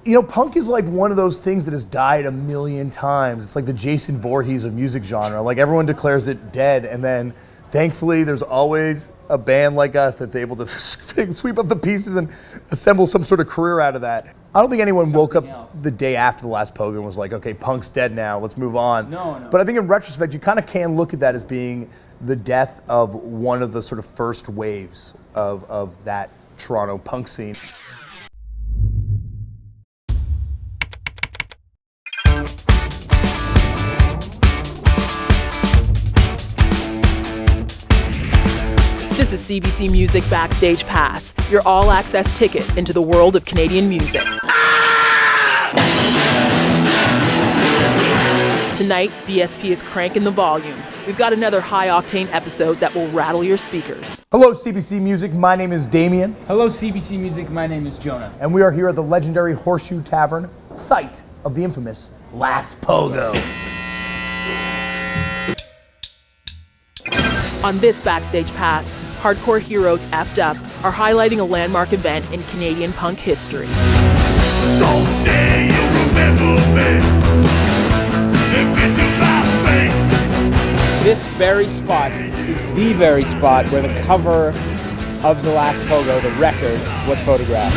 You know, punk is like one of those things that has died a million times. It's like the Jason Voorhees of music genre. Like everyone declares it dead, and then thankfully there's always a band like us that's able to sweep up the pieces and assemble some sort of career out of that. I don't think anyone woke up the day after the Last Pogo and was like, okay, punk's dead now, let's move on. No. But I think in retrospect, you kind of can look at that as being the death of one of the sort of first waves of that Toronto punk scene. This is CBC Music Backstage Pass, your all-access ticket into the world of Canadian music. Tonight, BSP is cranking the volume. We've got another high-octane episode that will rattle your speakers. Hello, CBC Music. My name is Damien. Hello, CBC Music. My name is Jonah. And we are here at the legendary Horseshoe Tavern, site of the infamous Last Pogo. On this Backstage Pass, hardcore heroes F'd Up are highlighting a landmark event in Canadian punk history. Someday you'll remember me. This very spot is the very spot where the cover of the Last Pogo, the record, was photographed.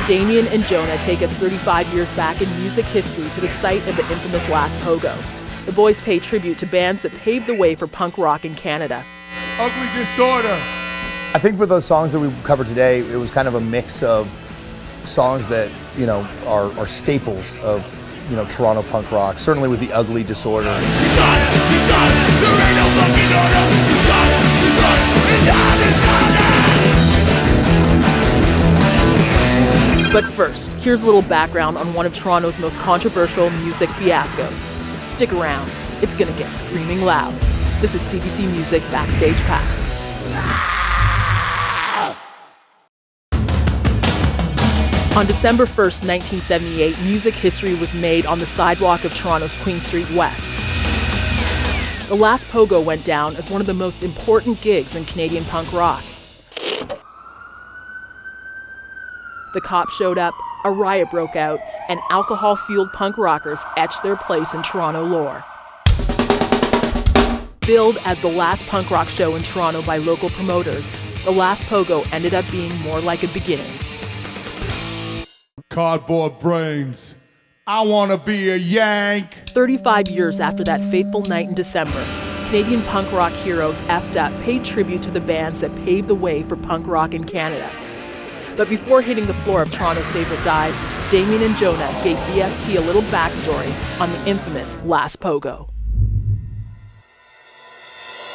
Damien and Jonah take us 35 years back in music history to the site of the infamous Last Pogo. The boys pay tribute to bands that paved the way for punk rock in Canada. Ugly Disorder. I think for the songs that we covered today, it was kind of a mix of songs that, you know, are staples of, you know, Toronto punk rock, certainly with the Ugly Disorder. Disorder, there ain't no fucking order. Disorder, But first, here's a little background on one of Toronto's most controversial music fiascos. Stick around, it's gonna get screaming loud. This is CBC Music Backstage Pass. On December 1st, 1978, music history was made on the sidewalk of Toronto's Queen Street West. The Last Pogo went down as one of the most important gigs in Canadian punk rock. The cops showed up, a riot broke out, and alcohol-fueled punk rockers etched their place in Toronto lore. Billed as the last punk rock show in Toronto by local promoters, the Last Pogo ended up being more like a beginning. Cardboard brains. I want to be a Yank. 35 years after that fateful night in December, Canadian punk rock heroes F'd Up paid tribute to the bands that paved the way for punk rock in Canada. But before hitting the floor of Toronto's favorite dive, Damien and Jonah gave BSP a little backstory on the infamous Last Pogo.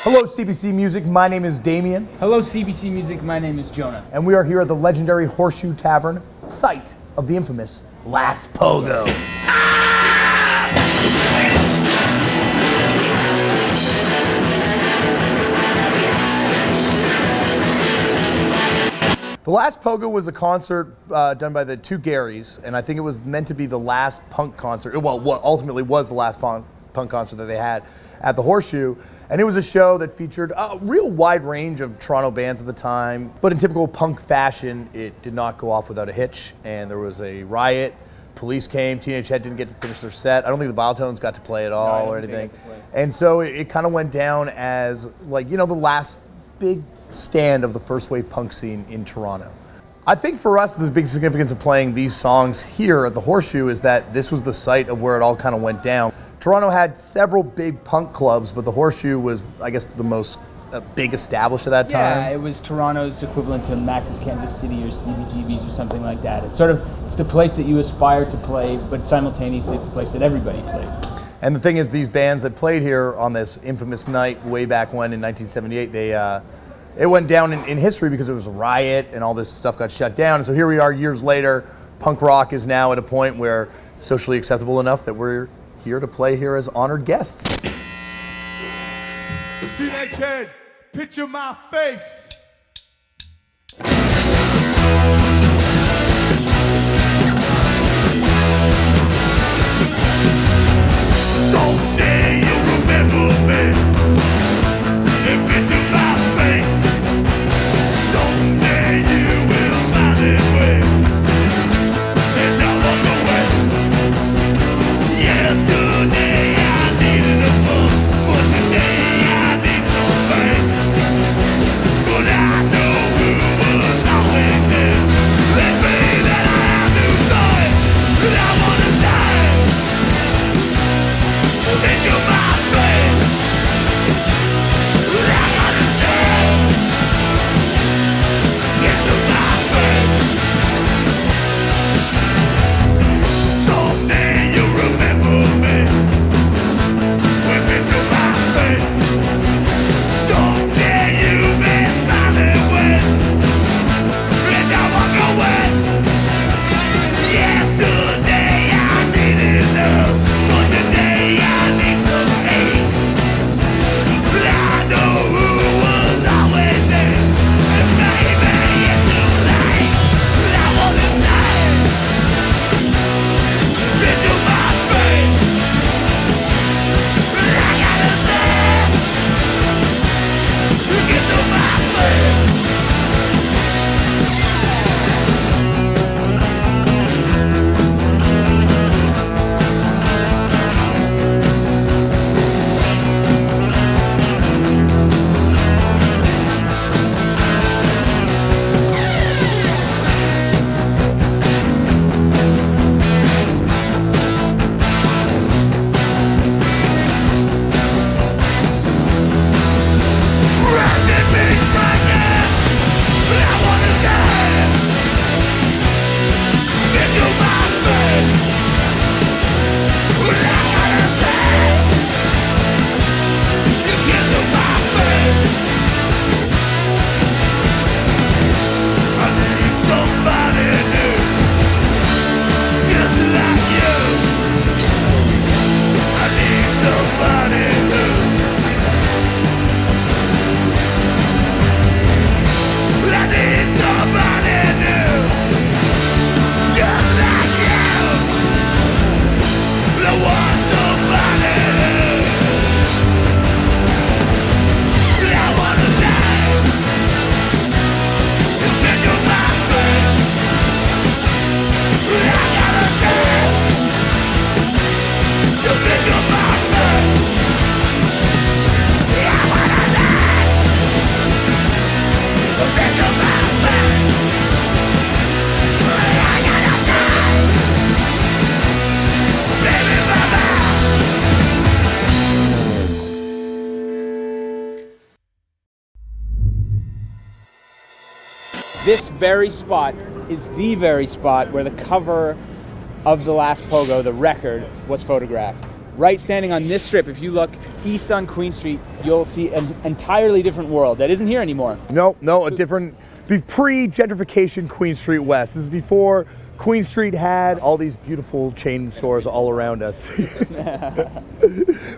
Hello, CBC Music. My name is Damien. Hello, CBC Music. My name is Jonah. And we are here at the legendary Horseshoe Tavern, site of the infamous Last Pogo. The Last Pogo was a concert done by the two Garys, and I think it was meant to be the last punk concert. Well, what ultimately was the last punk concert that they had at the Horseshoe. And it was a show that featured a real wide range of Toronto bands at the time. But in typical punk fashion, it did not go off without a hitch. And there was a riot. Police came. Teenage Head didn't get to finish their set. I don't think the Biotones got to play at all or anything. And so it kind of went down as, like, you know, the last big stand of the first wave punk scene in Toronto. I think for us, the big significance of playing these songs here at the Horseshoe is that this was the site of where it all kind of went down. Toronto had several big punk clubs, but the Horseshoe was, I guess, the most big established at that time. Yeah, it was Toronto's equivalent to Max's Kansas City or CBGB's or something like that. It's the place that you aspire to play, but simultaneously it's the place that everybody played. And the thing is, these bands that played here on this infamous night way back when in 1978, it went down in history because it was a riot and all this stuff got shut down. And so here we are years later. Punk rock is now at a point where it's socially acceptable enough that we're here to play here as honored guests. Teenage Head, picture my face. Someday you'll remember me. And picture my face. This very spot is the very spot where the cover of the Last Pogo, the record, was photographed. Right standing on this strip, if you look east on Queen Street, you'll see an entirely different world that isn't here anymore. No, a different, pre-gentrification Queen Street West. This is before Queen Street had all these beautiful chain stores all around us.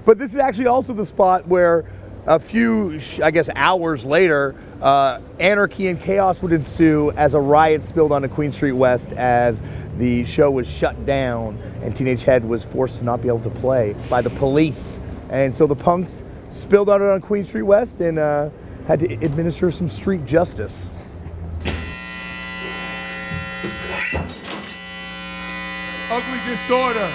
But this is actually also the spot where a few, I guess, hours later, anarchy and chaos would ensue as a riot spilled onto Queen Street West as the show was shut down and Teenage Head was forced to not be able to play by the police. And so the punks spilled out on Queen Street West and had to administer some street justice. Ugly disorder.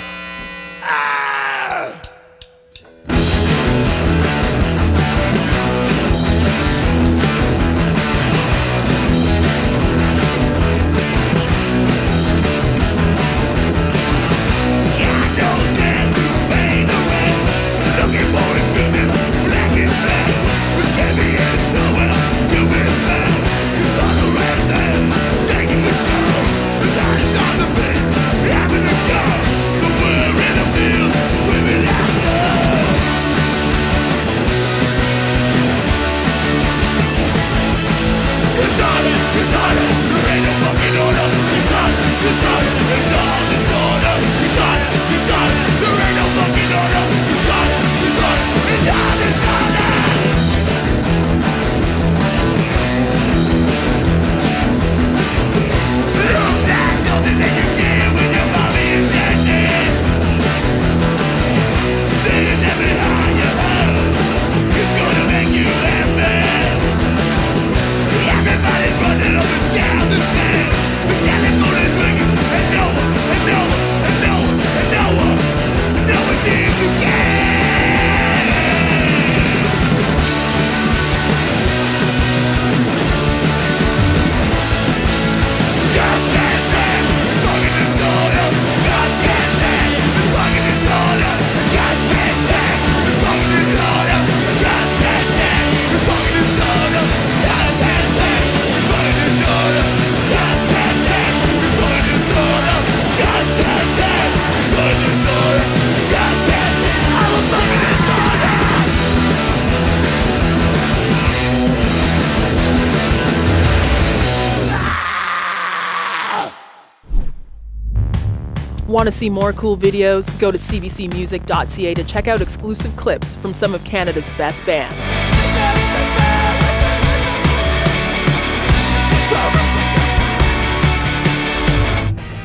Want to see more cool videos? Go to cbcmusic.ca to check out exclusive clips from some of Canada's best bands.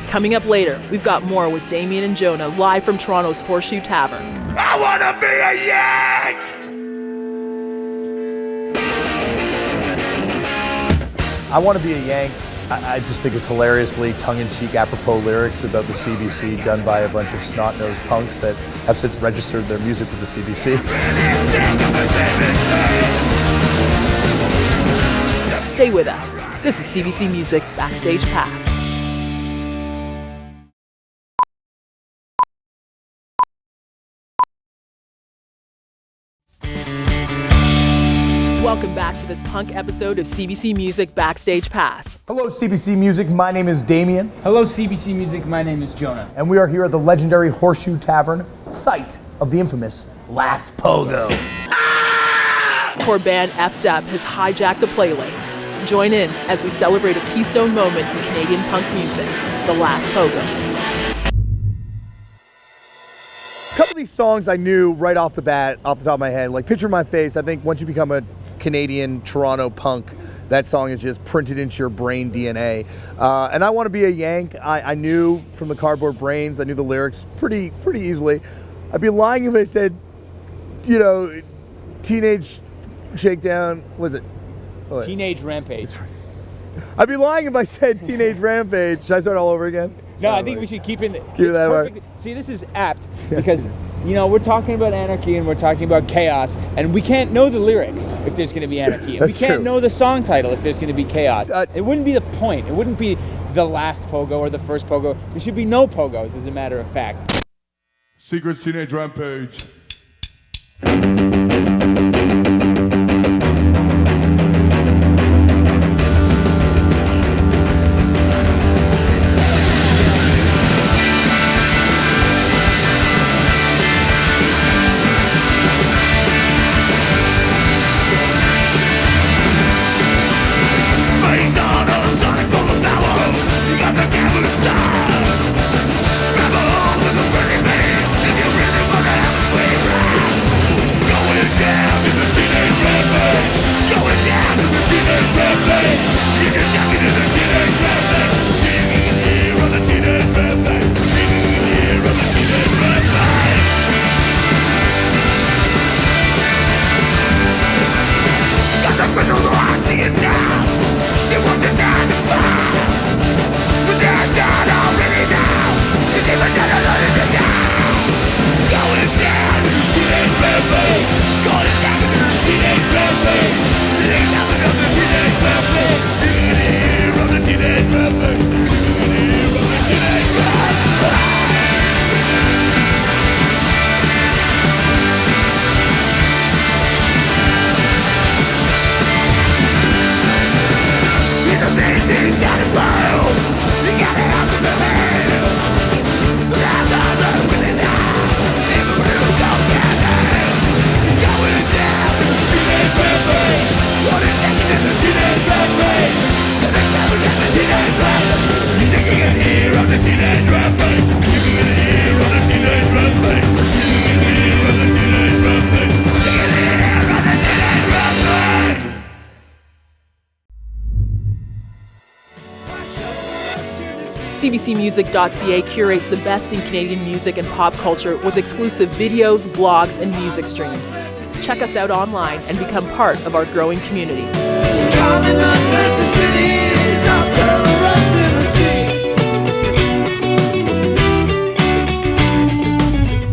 Coming up later, we've got more with Damien and Jonah live from Toronto's Horseshoe Tavern. I wanna be a Yank! I Want to Be a Yank, I just think it's hilariously tongue-in-cheek, apropos lyrics about the CBC done by a bunch of snot-nosed punks that have since registered their music with the CBC. Stay with us. This is CBC Music Backstage Pass. Welcome back to this punk episode of CBC Music Backstage Pass. Hello, CBC Music. My name is Damien, Hello, CBC Music. My name is Jonah. and we are here at the legendary Horseshoe Tavern, site of the infamous Last Pogo. Core band F-Dub has hijacked the playlist. Join in as we celebrate a keystone moment in Canadian punk music, the Last Pogo. A couple of these songs I knew right off the bat, off the top of my head. Like Picture My Face, I think once you become a Canadian Toronto punk, that song is just printed into your brain DNA. And I Want to Be a Yank, I knew from the Cardboard Brains, I knew the lyrics pretty easily. I'd be lying if I said, you know, Teenage Shakedown, was it? What? Teenage Rampage. I'd be lying if I said Teenage Rampage. Should I start all over again? No, I think we should keep in the. Keep that perfect. See, this is apt because, you know, we're talking about anarchy and we're talking about chaos, and we can't know the lyrics if there's going to be anarchy. And we That's can't true. know the song title if there's going to be chaos. It wouldn't be the point. It wouldn't be the last pogo or the first pogo. There should be no pogos, as a matter of fact. Secret Teenage Rampage. CBCmusic.ca curates the best in Canadian music and pop culture with exclusive videos, blogs, and music streams. Check us out online and become part of our growing community.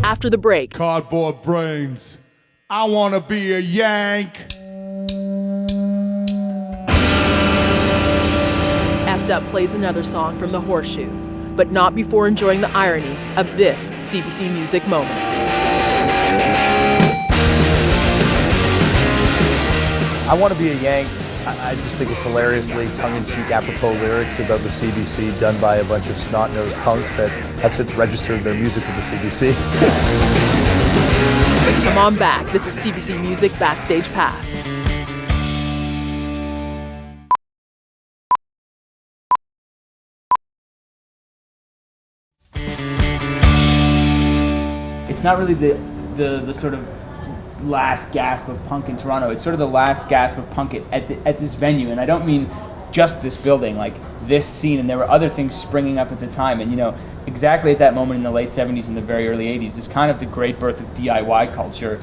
After the break, Cardboard Brains. I want to be a Yank. F-Dub plays another song from the Horseshoe, but not before enjoying the irony of this CBC Music moment. I Want to Be a Yank, I just think it's hilariously tongue-in-cheek, apropos lyrics about the CBC done by a bunch of snot-nosed punks that have since registered their music with the CBC. Come on back, this is CBC Music Backstage Pass. It's not really the sort of last gasp of punk in Toronto. It's sort of the last gasp of punk at this venue, and I don't mean just this building, like this scene. And there were other things springing up at the time, and you know, exactly at that moment in the late 70s and the very early 80s is kind of the great birth of DIY culture.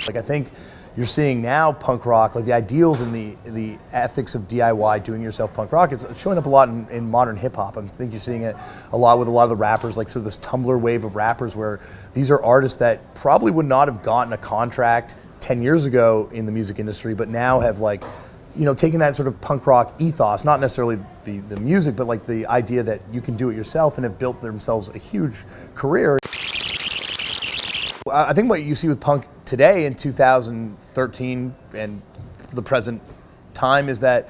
Like I think you're seeing now punk rock, like the ideals and the ethics of DIY, doing-yourself punk rock, it's showing up a lot in modern hip-hop. I think you're seeing it a lot with a lot of the rappers, like sort of this Tumblr wave of rappers where these are artists that probably would not have gotten a contract 10 years ago in the music industry, but now have like, you know, taken that sort of punk rock ethos, not necessarily the music, but like the idea that you can do it yourself and have built themselves a huge career. I think what you see with punk today in 2013 and the present time is that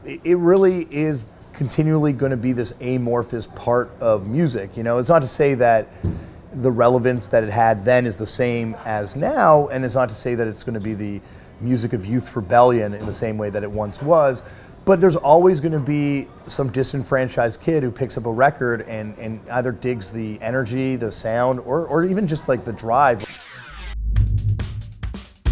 it really is continually going to be this amorphous part of music. You know, it's not to say that the relevance that it had then is the same as now, and it's not to say that it's going to be the music of youth rebellion in the same way that it once was, but there's always going to be some disenfranchised kid who picks up a record and either digs the energy, the sound, or even just like the drive.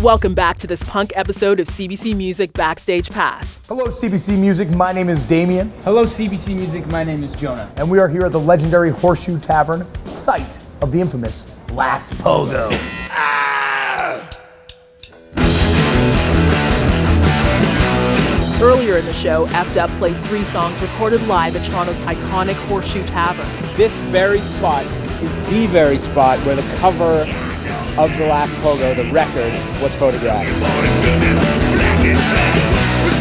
Welcome back to this punk episode of CBC Music Backstage Pass. Hello CBC Music, my name is Damien. Hello, CBC Music. My name is Jonah. And we are here at the legendary Horseshoe Tavern, site of the infamous Last Pogo. Earlier in the show, F-Dub played 3 songs recorded live at Toronto's iconic Horseshoe Tavern. This very spot is the very spot where the cover of the Last Pogo, the record, was photographed.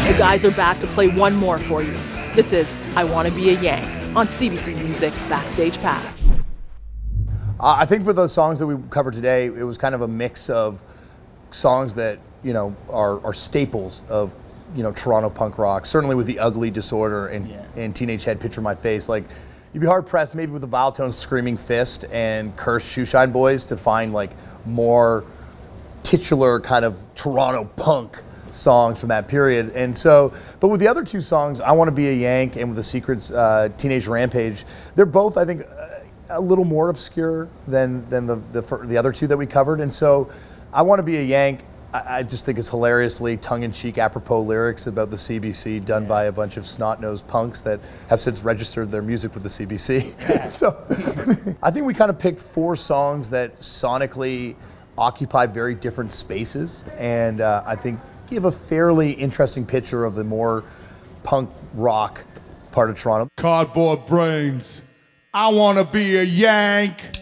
The guys are back to play one more for you. This is I Wanna Be a Yank on CBC Music Backstage Pass. I think for the songs that we covered today, it was kind of a mix of songs that, you know, are staples of, you know, Toronto punk rock, certainly with the Ugly Disorder and Teenage Head, Picture My Face. Like, you'd be hard pressed maybe with the Viletones, Screaming Fist and Cursed Shoeshine Boys to find like more titular kind of Toronto punk songs from that period. And so, but with the other 2 songs, I Want to Be a Yank and with the Secrets, Teenage Rampage, they're both, I think, a little more obscure than the other 2 that we covered. And so I Want to Be a Yank, I just think it's hilariously tongue-in-cheek, apropos lyrics about the CBC done by a bunch of snot-nosed punks that have since registered their music with the CBC. Yeah. So I think we kind of picked 4 songs that sonically occupy very different spaces and I think give a fairly interesting picture of the more punk rock part of Toronto. Cardboard brains. I wanna be a Yank.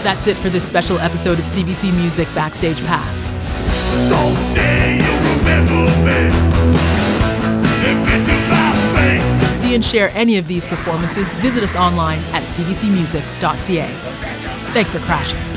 That's it for this special episode of CBC Music Backstage Pass. Someday See and share any of these performances, visit us online at cbcmusic.ca. Thanks for crashing.